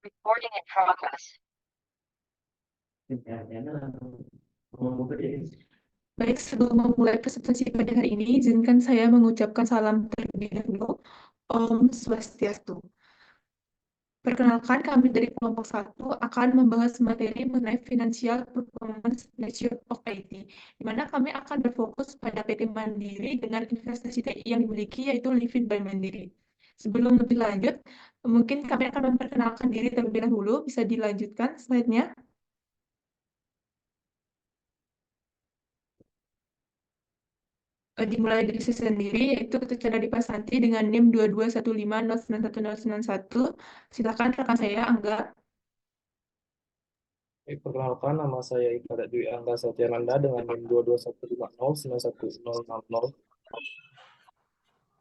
Recording in progress. Baik, sebelum memulai presentasi pada hari ini, izinkan saya mengucapkan salam terlebih dahulu. Om Swastiastu. Perkenalkan, kami dari kelompok 1 akan membahas materi mengenai Financial Performance Measure of IT, di mana kami akan berfokus pada PT Mandiri dengan investasi TI yang dimiliki, yaitu Livin by Mandiri. Sebelum lebih lanjut, mungkin kami akan memperkenalkan diri terlebih dahulu. Bisa dilanjutkan slide-nya. Dimulai dari saya sendiri, yaitu Ketucana Dipasanti dengan NIM 2215091091. Silakan rekan saya, Angga. Perkenalkan, nama saya Ika Dwi Angga Satyananda dengan NIM 2215091060.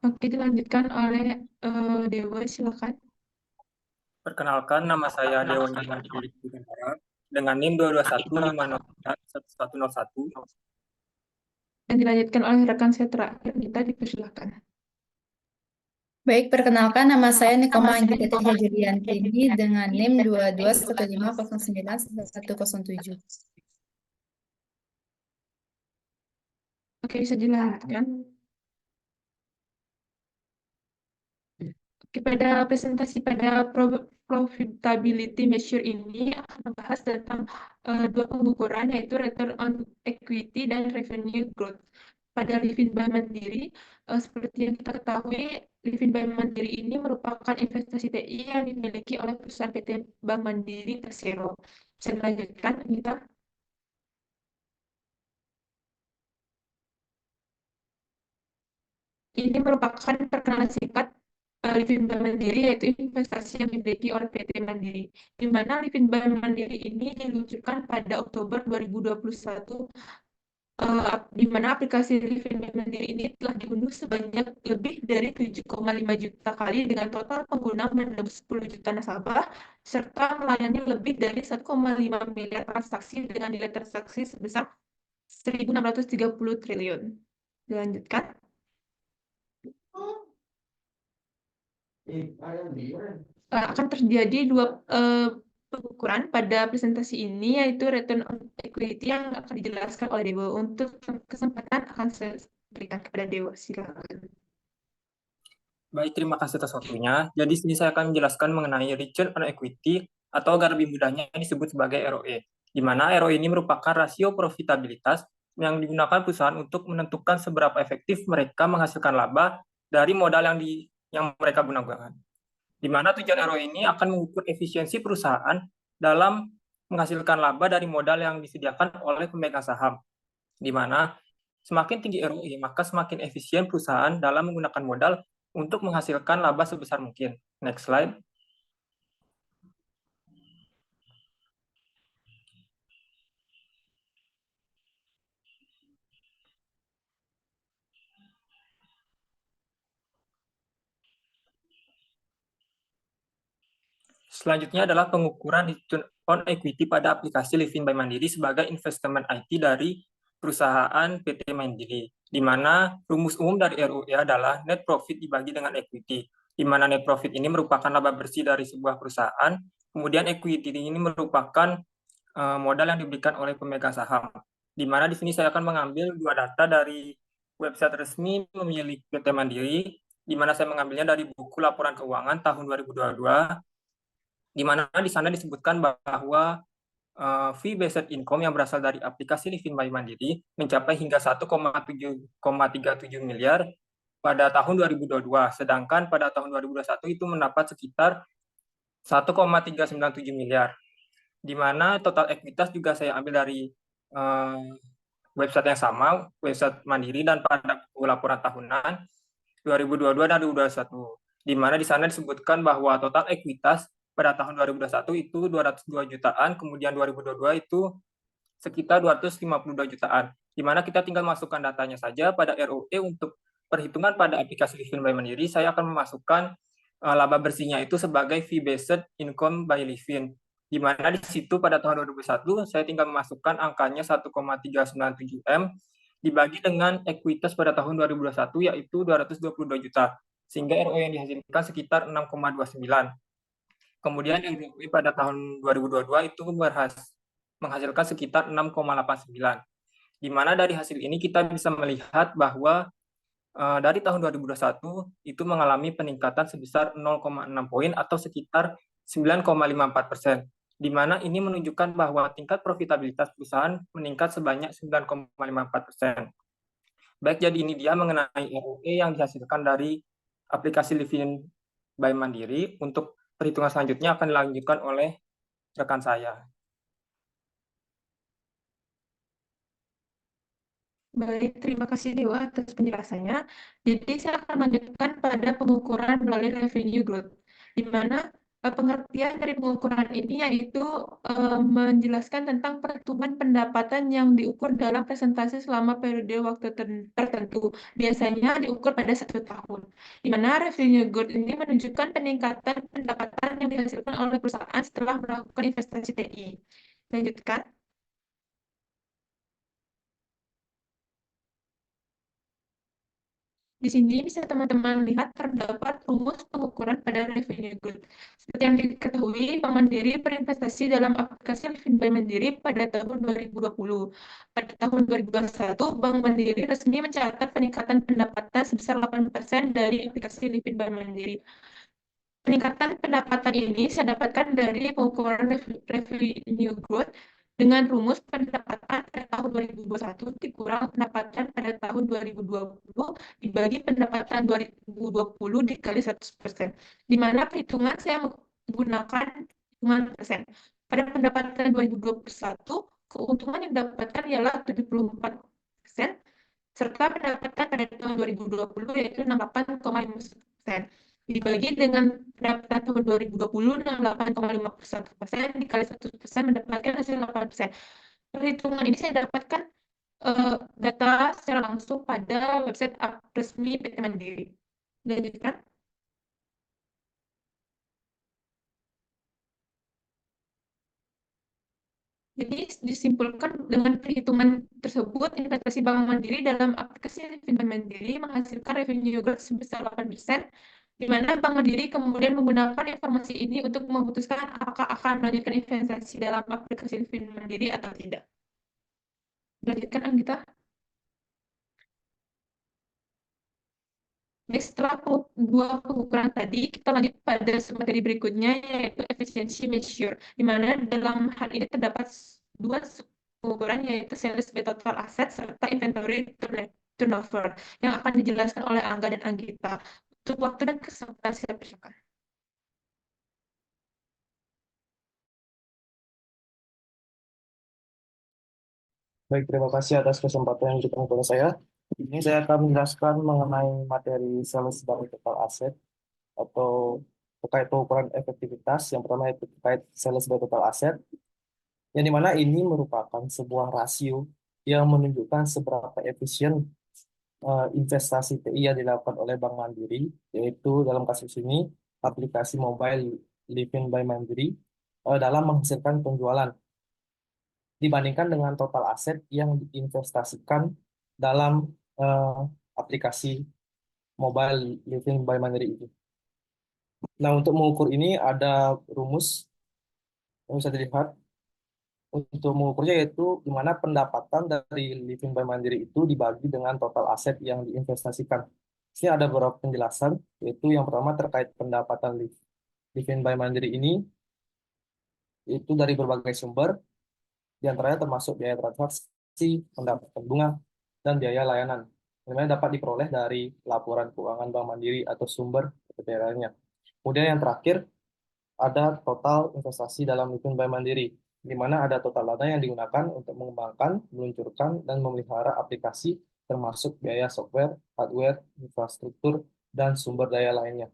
Oke, dilanjutkan oleh Dewa, silakan. Perkenalkan, nama saya Dewa dengan NIM 221501101. Dan dilanjutkan oleh rekan saya terakhir, kita dipersilakan. Baik, perkenalkan nama saya Nikoma Anggita Juliantini dengan NIM 2215091107. Oke, bisa dilanjutkan. Oke, pada presentasi pada profitability measure ini akan membahas tentang dua pengukuran, yaitu return on equity dan revenue growth. Pada Livin by Mandiri, seperti yang kita ketahui, Livin by Mandiri ini merupakan investasi TI yang dimiliki oleh perusahaan PT Bank Mandiri Persero. Bisa dilanjutkan, kita. Ini merupakan perkenalan singkat Livin by Mandiri, yaitu investasi yang dimiliki oleh PT Mandiri, di mana Livin by Mandiri ini diluncurkan pada Oktober 2021, di mana aplikasi Livin by Mandiri ini telah diunduh sebanyak lebih dari 7,5 juta kali dengan total pengguna menembus 10 juta nasabah, serta melayani lebih dari 1,5 miliar transaksi dengan nilai transaksi sebesar 1.630 triliun. Dilanjutkan. Akan terjadi dua pengukuran pada presentasi ini, yaitu return on equity yang akan dijelaskan oleh Dewa. Untuk kesempatan akan saya berikan kepada Dewa, silakan. Baik, terima kasih atas waktunya. Jadi sini saya akan menjelaskan mengenai return on equity atau agar lebih mudahnya disebut sebagai ROE, di mana ROE ini merupakan rasio profitabilitas yang digunakan perusahaan untuk menentukan seberapa efektif mereka menghasilkan laba dari modal yang mereka gunakan. Di mana tujuan ROE ini akan mengukur efisiensi perusahaan dalam menghasilkan laba dari modal yang disediakan oleh pemegang saham. Di mana semakin tinggi ROE, maka semakin efisien perusahaan dalam menggunakan modal untuk menghasilkan laba sebesar mungkin. Next slide. Selanjutnya adalah pengukuran return on equity pada aplikasi Livin by Mandiri sebagai investment IT dari perusahaan PT Mandiri, di mana rumus umum dari ROE adalah net profit dibagi dengan equity, di mana net profit ini merupakan laba bersih dari sebuah perusahaan, kemudian equity ini merupakan modal yang diberikan oleh pemegang saham, di mana di sini saya akan mengambil dua data dari website resmi milik PT Mandiri, di mana saya mengambilnya dari buku laporan keuangan tahun 2022, di mana di sana disebutkan bahwa fee-based income yang berasal dari aplikasi Livin by Mandiri mencapai hingga 1,37 miliar pada tahun 2022, sedangkan pada tahun 2021 itu mendapat sekitar 1,397 miliar, di mana total ekuitas juga saya ambil dari website yang sama, website Mandiri, dan pada laporan tahunan 2022 dan 2021, di mana di sana disebutkan bahwa total ekuitas pada tahun 2021 itu 202 jutaan, kemudian 2022 itu sekitar 252 jutaan, di mana kita tinggal masukkan datanya saja pada ROE. Untuk perhitungan pada aplikasi Livin by Mandiri, saya akan memasukkan laba bersihnya itu sebagai fee-based income by Livin, di mana di situ pada tahun 2021 saya tinggal memasukkan angkanya 1,397 M dibagi dengan ekuitas pada tahun 2021 yaitu 222 juta, sehingga ROE yang dihasilkan sekitar 6,29. Kemudian ROE pada tahun 2022 itu menghasilkan sekitar 6,89. Di mana dari hasil ini kita bisa melihat bahwa dari tahun 2021 itu mengalami peningkatan sebesar 0,6 poin atau sekitar 9,54%. Di mana ini menunjukkan bahwa tingkat profitabilitas perusahaan meningkat sebanyak 9,54%. Baik, jadi ini dia mengenai ROE yang dihasilkan dari aplikasi Livin by Mandiri. Untuk perhitungan selanjutnya akan dilanjutkan oleh rekan saya. Baik, terima kasih Dewa atas penjelasannya. Jadi saya akan melanjutkan pada pengukuran melalui revenue growth, di mana pengertian dari pengukuran ini yaitu menjelaskan tentang pertumbuhan pendapatan yang diukur dalam presentasi selama periode waktu tertentu. Biasanya diukur pada 1 tahun, di mana revenue growth ini menunjukkan peningkatan pendapatan yang dihasilkan oleh perusahaan setelah melakukan investasi TI. Lanjutkan. Di sini bisa teman-teman lihat terdapat rumus pengukuran pada revenue growth. Seperti yang diketahui, Bank Mandiri berinvestasi dalam aplikasi Livin by Mandiri pada tahun 2020. Pada tahun 2021, Bank Mandiri resmi mencatat peningkatan pendapatan sebesar 8% dari aplikasi Livin by Mandiri. Peningkatan pendapatan ini saya dapatkan dari pengukuran revenue growth dengan rumus pendapatan pada tahun 2021 dikurang pendapatan pada tahun 2020 dibagi pendapatan 2020 dikali 100%, di mana perhitungan saya menggunakan hitungan persen. Pada pendapatan 2021, keuntungan yang didapatkan ialah 74%, serta pendapatan pada tahun 2020 yaitu 68,5%. Dibagi dengan pendapatan tahun 2020, 68,51% dikali 100% mendapatkan hasil 8%. Perhitungan ini saya dapatkan data secara langsung pada website resmi PT Mandiri. Lanjutkan. Jadi disimpulkan dengan perhitungan tersebut, investasi Bank Mandiri dalam aplikasi Livin by Mandiri menghasilkan revenue growth sebesar 8%, di mana Bank Mandiri kemudian menggunakan informasi ini untuk memutuskan apakah akan melanjutkan investasi dalam aplikasi Livin Mandiri atau tidak. Lanjutkan, Anggita. Jadi setelah dua pengukuran tadi, kita lanjut pada materi berikutnya, yaitu efficiency measure, di mana dalam hal ini terdapat dua pengukuran, yaitu sales by total asset serta inventory turnover, yang akan dijelaskan oleh Angga dan Anggita. Untuk waktu dan kesempatan saya persilakan. Baik, terima kasih atas kesempatan yang diberikan kepada saya. Ini saya akan menjelaskan mengenai materi sales by total asset atau terkait pengukuran efektivitas. Yang pertama itu terkait sales by total asset, yang dimana ini merupakan sebuah rasio yang menunjukkan seberapa efisien investasi TI yang dilakukan oleh Bank Mandiri, yaitu dalam kasus ini aplikasi mobile Livin by Mandiri dalam menghasilkan penjualan dibandingkan dengan total aset yang diinvestasikan dalam aplikasi mobile Livin by Mandiri itu. Nah, untuk mengukur ini ada rumus yang bisa dilihat. Untuk mengukurnya yaitu di mana pendapatan dari Livin by Mandiri itu dibagi dengan total aset yang diinvestasikan. Di sini ada beberapa penjelasan, yaitu yang pertama terkait pendapatan Livin by Mandiri ini itu dari berbagai sumber, di antaranya termasuk biaya transaksi, pendapatan bunga, dan biaya layanan. Yang dapat diperoleh dari laporan keuangan Bank Mandiri atau sumber seperti lainnya. Kemudian yang terakhir ada total investasi dalam Livin by Mandiri, di mana ada total dana yang digunakan untuk mengembangkan, meluncurkan, dan memelihara aplikasi termasuk biaya software, hardware, infrastruktur, dan sumber daya lainnya.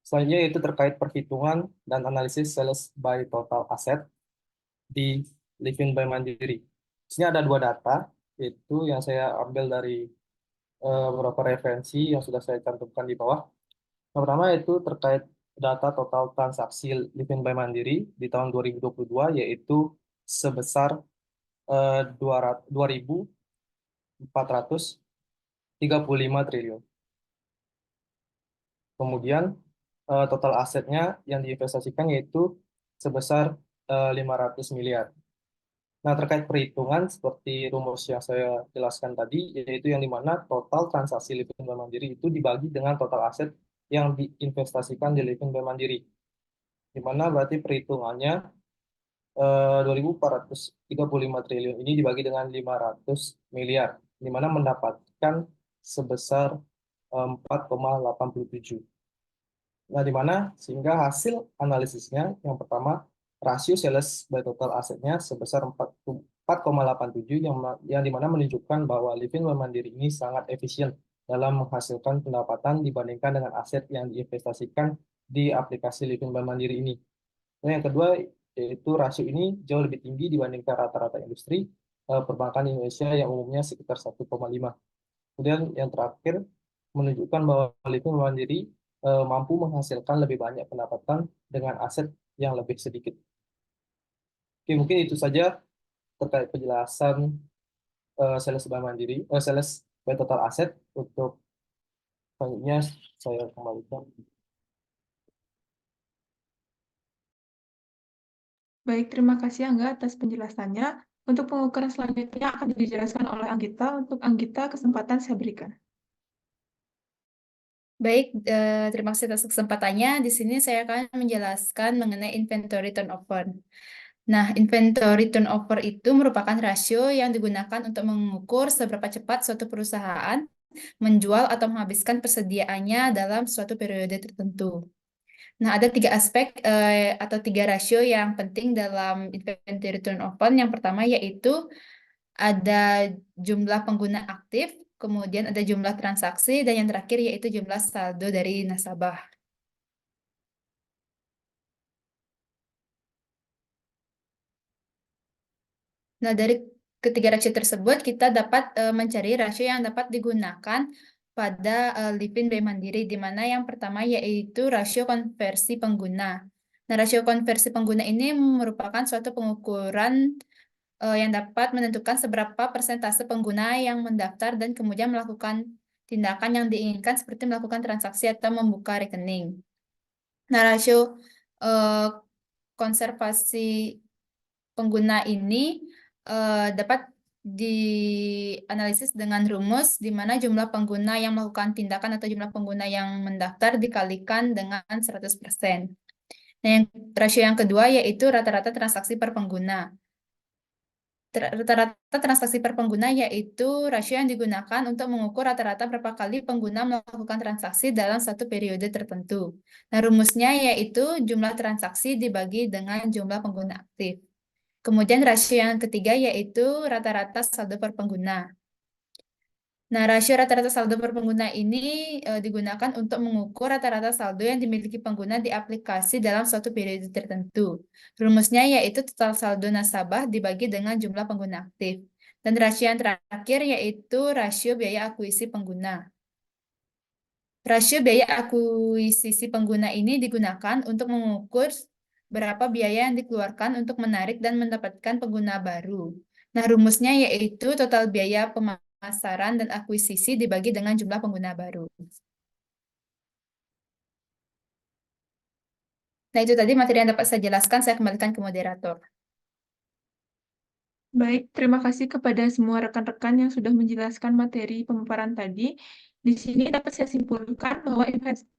Selanjutnya yaitu terkait perhitungan dan analisis sales by total asset di Livin by Mandiri. Di sini ada dua data, yaitu yang saya ambil dari beberapa referensi yang sudah saya cantumkan di bawah. Yang pertama yaitu terkait data total transaksi Livin by Mandiri di tahun 2022, yaitu sebesar 2.435 triliun. Kemudian total asetnya yang diinvestasikan yaitu sebesar 500 miliar. Nah, terkait perhitungan seperti rumus yang saya jelaskan tadi, yaitu yang dimana total transaksi Livin Bank Mandiri itu dibagi dengan total aset yang diinvestasikan di Livin Bank Mandiri. Dimana berarti perhitungannya 2.435 triliun ini dibagi dengan 500 miliar, dimana mendapatkan sebesar 4,87. Nah, di mana sehingga hasil analisisnya yang pertama rasio sales by total asetnya sebesar 4,87 yang dimana menunjukkan bahwa Livin Bank Mandiri ini sangat efisien dalam menghasilkan pendapatan dibandingkan dengan aset yang diinvestasikan di aplikasi Livin Bank Mandiri ini. Nah, yang kedua yaitu rasio ini jauh lebih tinggi dibandingkan rata-rata industri perbankan di Indonesia yang umumnya sekitar 1,5. Kemudian yang terakhir menunjukkan bahwa Livin Bank Mandiri mampu menghasilkan lebih banyak pendapatan dengan aset yang lebih sedikit. Oke, mungkin itu saja terkait penjelasan sales Bank Mandiri, sales by total aset. Untuk selanjutnya saya kembalikan. Baik, terima kasih Angga atas penjelasannya. Untuk pengukuran selanjutnya akan dijelaskan oleh Anggita. Untuk Anggita, kesempatan saya berikan. Baik, terima kasih atas kesempatannya. Di sini saya akan menjelaskan mengenai inventory turnover. Nah, inventory turnover itu merupakan rasio yang digunakan untuk mengukur seberapa cepat suatu perusahaan menjual atau menghabiskan persediaannya dalam suatu periode tertentu. Nah, ada tiga aspek atau tiga rasio yang penting dalam inventory turnover. Yang pertama yaitu ada jumlah pengguna aktif, kemudian ada jumlah transaksi, dan yang terakhir yaitu jumlah saldo dari nasabah. Nah, dari ketiga rasio tersebut, kita dapat mencari rasio yang dapat digunakan pada Livin Bank Mandiri, di mana yang pertama yaitu rasio konversi pengguna. Nah, rasio konversi pengguna ini merupakan suatu pengukuran yang dapat menentukan seberapa persentase pengguna yang mendaftar dan kemudian melakukan tindakan yang diinginkan seperti melakukan transaksi atau membuka rekening. Nah, rasio konservasi pengguna ini dapat dianalisis dengan rumus di mana jumlah pengguna yang melakukan tindakan atau jumlah pengguna yang mendaftar dikalikan dengan 100%. Nah, rasio yang kedua yaitu rata-rata transaksi per pengguna. Rata-rata transaksi per pengguna yaitu rasio yang digunakan untuk mengukur rata-rata berapa kali pengguna melakukan transaksi dalam satu periode tertentu. Nah, rumusnya yaitu jumlah transaksi dibagi dengan jumlah pengguna aktif. Kemudian rasio yang ketiga yaitu rata-rata saldo per pengguna. Nah, rasio rata-rata saldo per pengguna ini digunakan untuk mengukur rata-rata saldo yang dimiliki pengguna di aplikasi dalam suatu periode tertentu. Rumusnya yaitu total saldo nasabah dibagi dengan jumlah pengguna aktif. Dan rasio yang terakhir yaitu rasio biaya akuisisi pengguna. Rasio biaya akuisisi pengguna ini digunakan untuk mengukur berapa biaya yang dikeluarkan untuk menarik dan mendapatkan pengguna baru. Nah, rumusnya yaitu total biaya pemasaran dan akuisisi dibagi dengan jumlah pengguna baru. Nah, itu tadi materi yang dapat saya jelaskan. Saya kembalikan ke moderator. Baik, terima kasih kepada semua rekan-rekan yang sudah menjelaskan materi pemaparan tadi. Di sini dapat saya simpulkan bahwa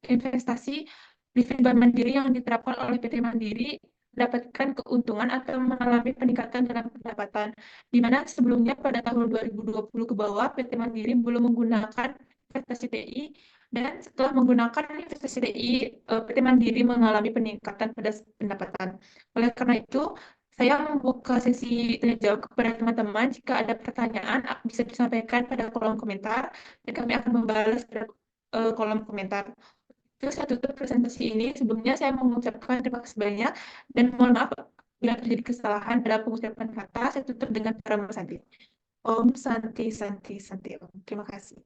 investasi Livin Bank Mandiri yang diterapkan oleh PT Mandiri mendapatkan keuntungan atau mengalami peningkatan dalam pendapatan, di mana sebelumnya pada tahun 2020 ke bawah PT Mandiri belum menggunakan investasi TI, dan setelah menggunakan investasi TI, PT Mandiri mengalami peningkatan pada pendapatan. Oleh karena itu, saya membuka sesi tanya jawab kepada teman-teman. Jika ada pertanyaan, bisa disampaikan pada kolom komentar, dan kami akan membalas pada kolom komentar. Itu saya tutup presentasi ini. Sebelumnya saya mengucapkan terima kasih banyak, dan mohon maaf bila terjadi kesalahan pada pengucapan kata. Saya tutup dengan cara Santi. Om Santi Santi Santi Om. Terima kasih.